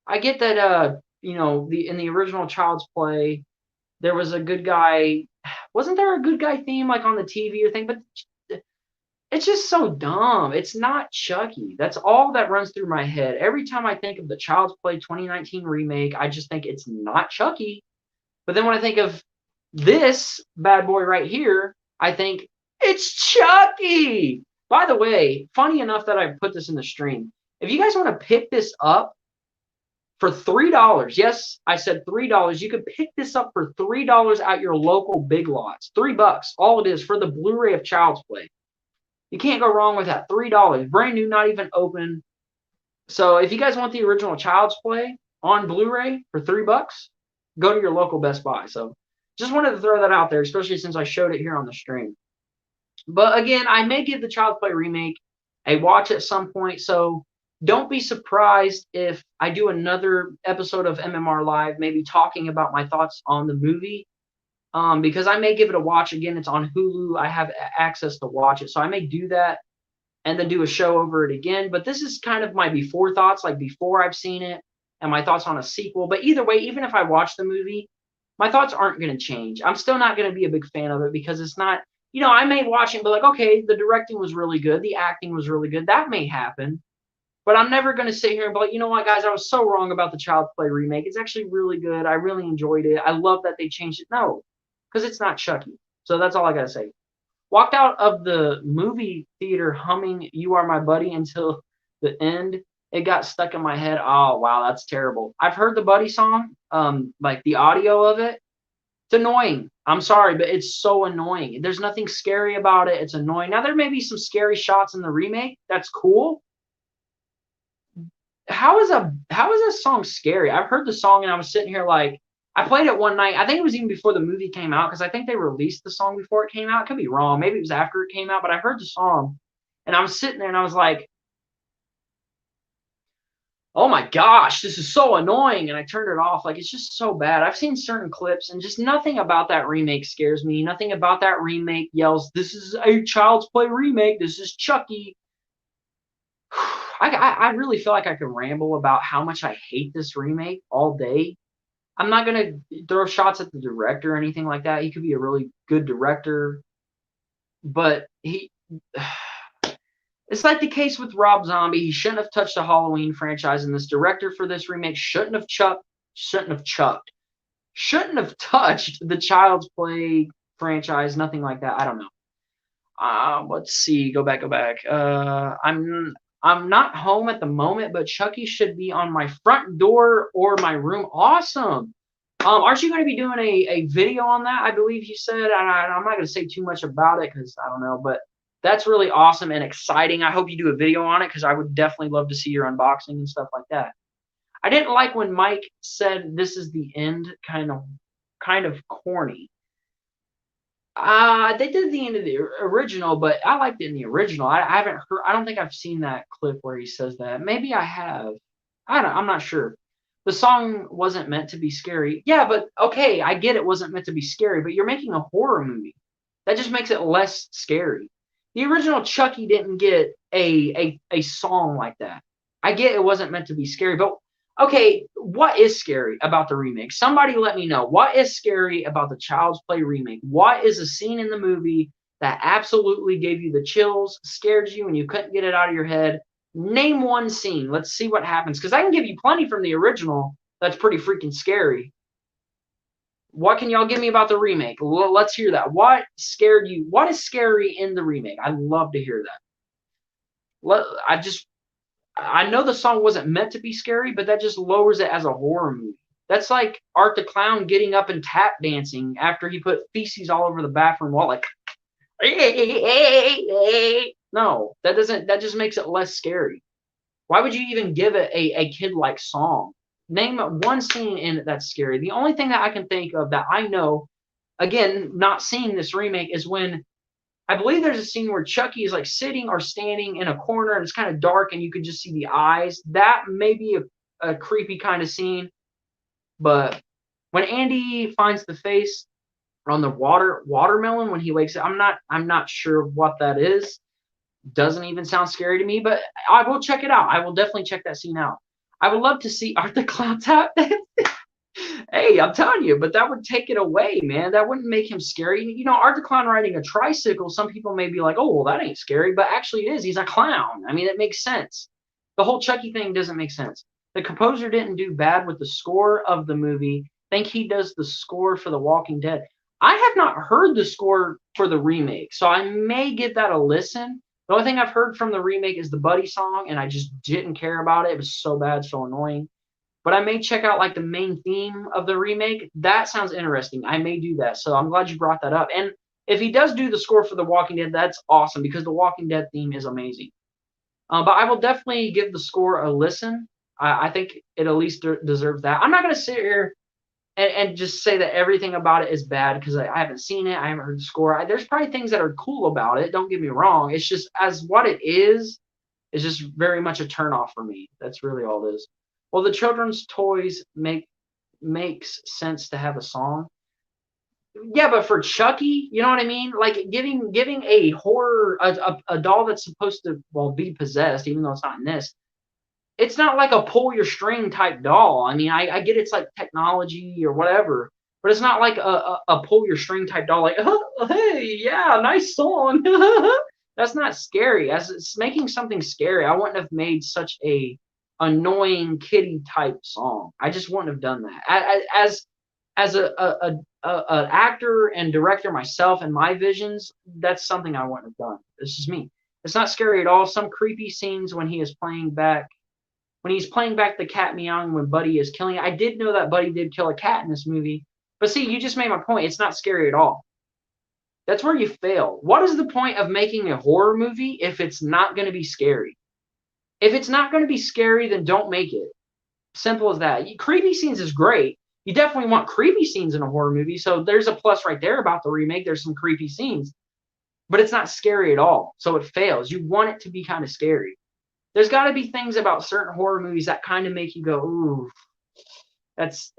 I get that, in the original Child's Play, there was a good guy. Wasn't there a good guy theme like on the TV or thing? But it's just so dumb. It's not Chucky. That's all that runs through my head. Every time I think of the Child's Play 2019 remake, I just think it's not Chucky. But then when I think of this bad boy right here, I think it's Chucky. By the way, funny enough that I put this in the stream. If you guys want to pick this up for $3, yes, I said $3. You could pick this up for $3 at your local Big Lots. $3, all it is for the Blu-ray of Child's Play. You can't go wrong with that. $3, brand new, not even open. So if you guys want the original Child's Play on Blu-ray for $3, go to your local Best Buy. So just wanted to throw that out there, especially since I showed it here on the stream. But again, I may give the Child's Play remake a watch at some point. So don't be surprised if I do another episode of MMR Live, maybe talking about my thoughts on the movie. Because I may give it a watch. Again, it's on Hulu. I have access to watch it. So I may do that and then do a show over it again. But this is kind of my before thoughts, like before I've seen it, and my thoughts on a sequel. But either way, even if I watch the movie, my thoughts aren't going to change. I'm still not going to be a big fan of it because it's not, you know, I may watch it and be like, okay, the directing was really good. The acting was really good. That may happen. But I'm never going to sit here and be like, you know what, guys, I was so wrong about the Child's Play remake. It's actually really good. I really enjoyed it. I love that they changed it. No, because it's not Chucky. So that's all I got to say. Walked out of the movie theater humming You Are My Buddy until the end. It got stuck in my head. Oh, wow, that's terrible. I've heard the Buddy song, like the audio of it. It's annoying. I'm sorry, but it's so annoying. There's nothing scary about it. It's annoying. Now, there may be some scary shots in the remake. That's cool. How is a song scary? I've heard the song and I was sitting here like, I played it one night. I think it was even before the movie came out because I think they released the song before it came out. I could be wrong. Maybe it was after it came out, but I heard the song and I was sitting there and I was like, oh my gosh, this is so annoying. And I turned it off. Like, it's just so bad. I've seen certain clips and just nothing about that remake scares me. Nothing about that remake yells, this is a Child's Play remake. This is Chucky. I really feel like I could ramble about how much I hate this remake all day. I'm not going to throw shots at the director or anything like that. He could be a really good director. But it's like the case with Rob Zombie. He shouldn't have touched the Halloween franchise, and this director for this remake shouldn't have touched the Child's Play franchise, nothing like that. I don't know. Let's see. Go back. I'm not home at the moment, but Chucky should be on my front door or my room. Awesome. Aren't you going to be doing a video on that? I believe you said. I'm not going to say too much about it because I don't know, but that's really awesome and exciting. I hope you do a video on it because I would definitely love to see your unboxing and stuff like that. I didn't like when Mike said this is the end, kind of corny. They did the end of the original, but I liked it in the original. I haven't heard. I don't think I've seen that clip where he says that. Maybe I have. I'm not sure. The song wasn't meant to be scary. Yeah, but okay, I get it wasn't meant to be scary, but you're making a horror movie. That just makes it less scary. The original Chucky didn't get a song like that. I get it wasn't meant to be scary, but okay, what is scary about the remake? Somebody let me know. What is scary about the Child's Play remake? What is a scene in the movie that absolutely gave you the chills, scared you, and you couldn't get it out of your head? Name one scene. Let's see what happens. Because I can give you plenty from the original that's pretty freaking scary. What can y'all give me about the remake? Let's hear that. What scared you? What is scary in the remake? I'd love to hear that. I know the song wasn't meant to be scary, but that just lowers it as a horror movie. That's like Art the Clown getting up and tap dancing after he put feces all over the bathroom wall, like, no, that just makes it less scary. Why would you even give it a kid-like song? Name one scene in it that's scary. The only thing that I can think of that I know, again, not seeing this remake, is when I believe there's a scene where Chucky is like sitting or standing in a corner and it's kind of dark and you could just see the eyes. That may be a creepy kind of scene. But when Andy finds the face on the watermelon when he wakes up, I'm not sure what that is. Doesn't even sound scary to me, but I will check it out. I will definitely check that scene out. I would love to see Art the Clown tap dance. Hey, I'm telling you, but that would take it away, man. That wouldn't make him scary. You know, Art the Clown riding a tricycle, some people may be like, oh, well, that ain't scary, but actually it is. He's a clown. I mean, it makes sense. The whole Chucky thing doesn't make sense. The composer didn't do bad with the score of the movie. I think he does the score for The Walking Dead. I have not heard the score for the remake, so I may give that a listen. The only thing I've heard from the remake is the Buddy song, and I just didn't care about it. It was so bad, so annoying. But I may check out like the main theme of the remake. That sounds interesting. I may do that. So I'm glad you brought that up. And if he does do the score for The Walking Dead, that's awesome because The Walking Dead theme is amazing. But I will definitely give the score a listen. I think it at least deserves that. I'm not going to sit here and just say that everything about it is bad because I haven't seen it. I haven't heard the score. There's probably things that are cool about it. Don't get me wrong. It's just as what it is just very much a turnoff for me. That's really all it is. Well, the children's toys makes sense to have a song. Yeah, but for Chucky, you know what I mean? Like giving a horror a doll that's supposed to be possessed, even though it's not in this. It's not like a pull your string type doll. I mean, I get it's like technology or whatever, but it's not like a pull your string type doll. Like, oh, hey, yeah, nice song. That's not scary. As it's making something scary, I wouldn't have made such a annoying kitty type song. I just wouldn't have done that. As an actor and director myself and my visions, that's something I wouldn't have done. This is me. It's not scary at all. Some creepy scenes when he's playing back the cat meowing when Buddy is killing it. I did know that Buddy did kill a cat in this movie. But see, you just made my point. It's not scary at all. That's where you fail. What is the point of making a horror movie if it's not going to be scary? If it's not going to be scary, then don't make it. Simple as that. Creepy scenes is great. You definitely want creepy scenes in a horror movie. So there's a plus right there about the remake. There's some creepy scenes. But it's not scary at all. So it fails. You want it to be kind of scary. There's got to be things about certain horror movies that kind of make you go, ooh. It's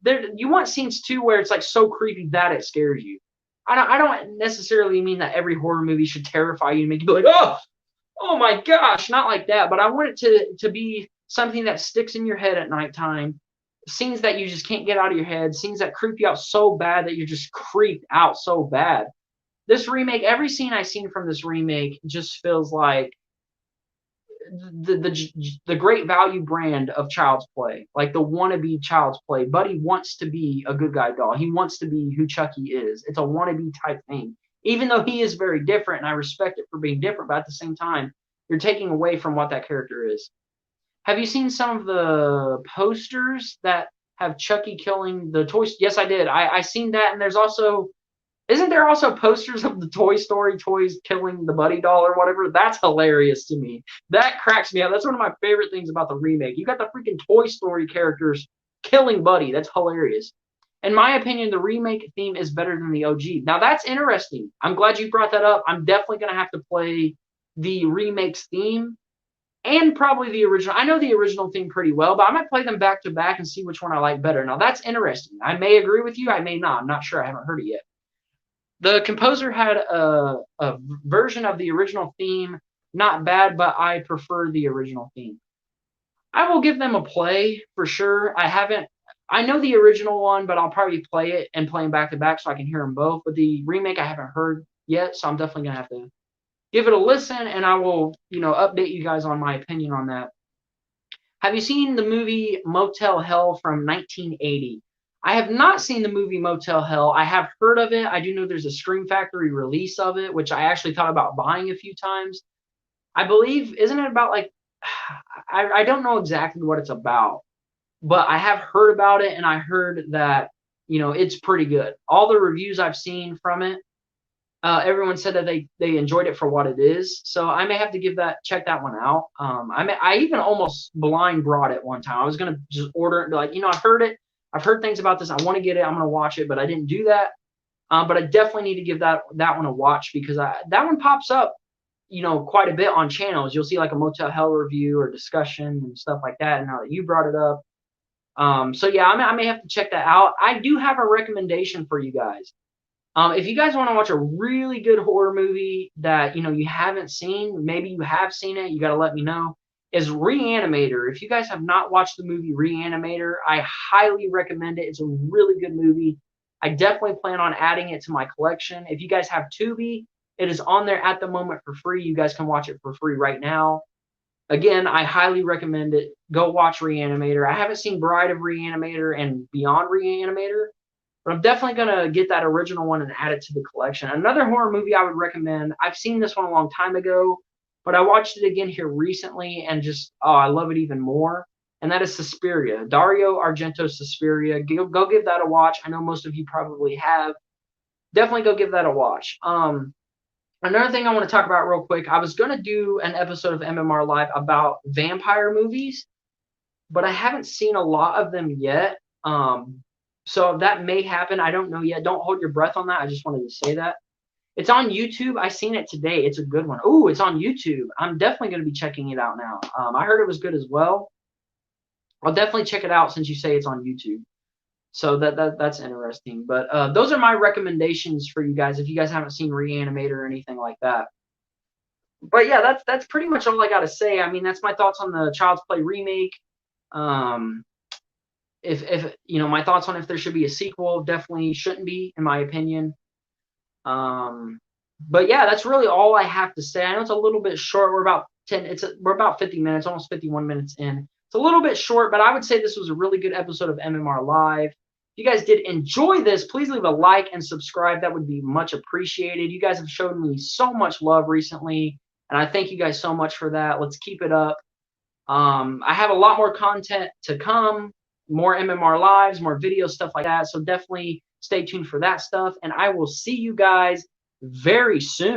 there. You want scenes too where it's like so creepy that it scares you. I don't necessarily mean that every horror movie should terrify you and make you go like, oh my gosh, not like that. But I want it to be something that sticks in your head at nighttime. Scenes that you just can't get out of your head. Scenes that creep you out so bad that you're just creeped out so bad. This remake, every scene I've seen from this remake just feels like the great value brand of Child's Play, like the wannabe Child's Play. Buddy wants to be a good guy doll. He wants to be who Chucky is. It's a wannabe type thing, even though he is very different, and I respect it for being different. But at the same time, you're taking away from what that character is. Have you seen some of the posters that have Chucky killing the toys? Yes, I did. I seen that, and there's also isn't there also posters of the Toy Story toys killing the Buddy doll or whatever? That's hilarious to me. That cracks me up. That's one of my favorite things about the remake. You got the freaking Toy Story characters killing Buddy. That's hilarious. In my opinion, the remake theme is better than the OG. Now, that's interesting. I'm glad you brought that up. I'm definitely going to have to play the remake's theme and probably the original. I know the original theme pretty well, but I might play them back to back and see which one I like better. Now, that's interesting. I may agree with you. I may not. I'm not sure. I haven't heard it yet. The composer had a version of the original theme, not bad, but I prefer the original theme. I will give them a play for sure. I know the original one, but I'll probably play it and play them back to back so I can hear them both. But the remake I haven't heard yet, so I'm definitely going to have to give it a listen, and I will, update you guys on my opinion on that. Have you seen the movie Motel Hell from 1980? I have not seen the movie Motel Hell. I have heard of it. I do know there's a Scream Factory release of it, which I actually thought about buying a few times. I believe, isn't it about like, I don't know exactly what it's about, but I have heard about it, and I heard that, it's pretty good. All the reviews I've seen from it, everyone said that they enjoyed it for what it is. So I may have to check that one out. I even almost blind brought it one time. I was going to just order it and be like, I've heard it. I've heard things about this. I want to get it. I'm going to watch it, but I didn't do that. But I definitely need to give that one a watch because that one pops up, quite a bit on channels. You'll see like a Motel Hell review or discussion and stuff like that. And now that you brought it up. So yeah, I may have to check that out. I do have a recommendation for you guys. If you guys want to watch a really good horror movie that, you haven't seen, maybe you have seen it, you got to let me know, is Reanimator. If you guys have not watched the movie Reanimator, I highly recommend it. It's a really good movie. I definitely plan on adding it to my collection. If you guys have Tubi, it is on there at the moment for free. You guys can watch it for free right now. Again, I highly recommend it. Go watch Reanimator. I haven't seen Bride of Reanimator and Beyond Reanimator, But I'm definitely gonna get that original one and add it to the collection. Another horror movie I would recommend. I've seen this one a long time ago, but I watched it again here recently and just I love it even more. And that is Suspiria. Dario Argento's Suspiria. Go give that a watch. I know most of you probably have. Definitely go give that a watch. Another thing I want to talk about real quick. I was gonna do an episode of MMR Live about vampire movies, but I haven't seen a lot of them yet. So that may happen. I don't know yet. Don't hold your breath on that. I just wanted to say that. It's on YouTube. I seen it today. It's a good one. Oh, it's on YouTube. I'm definitely going to be checking it out now. I heard it was good as well. I'll definitely check it out since you say it's on YouTube. So that's interesting. But those are my recommendations for you guys if you guys haven't seen Reanimator or anything like that. But yeah, that's pretty much all I got to say. I mean, that's my thoughts on the Child's Play remake. If you know, my thoughts on if there should be a sequel, definitely shouldn't be, in my opinion. But yeah, that's really all I have to say. I know it's a little bit short. We're about 50 minutes, almost 51 minutes in. It's a little bit short, but I would say this was a really good episode of MMR Live. If you guys did enjoy this, please leave a like and subscribe. That would be much appreciated. You guys have shown me so much love recently, and I thank you guys so much for that. Let's keep it up. I have a lot more content to come, more MMR Lives, more videos, stuff like that. So definitely stay tuned for that stuff, and I will see you guys very soon.